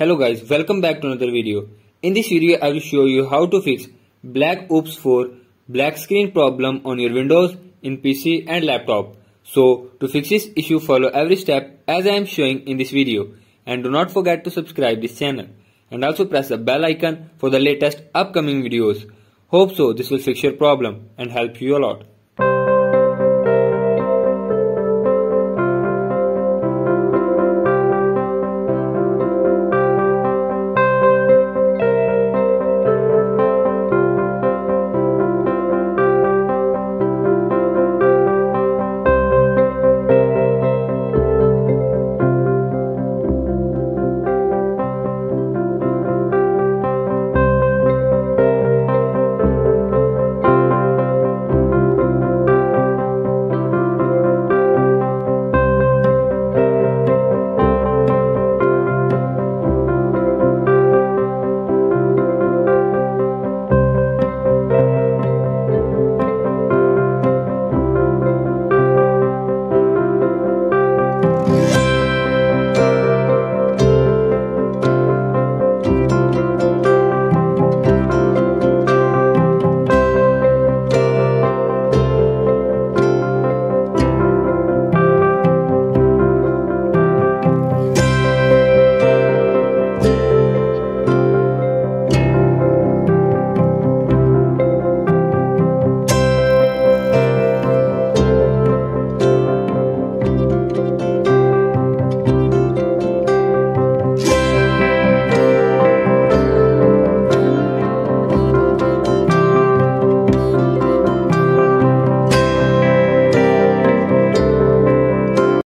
Hello guys, welcome back to another video. In this video I will show you how to fix black OOPS 4 black screen problem on your Windows in PC and laptop. So to fix this issue, follow every step as I am showing in this video, and do not forget to subscribe this channel and also press the bell icon for the latest upcoming videos. Hope so this will fix your problem and help you a lot.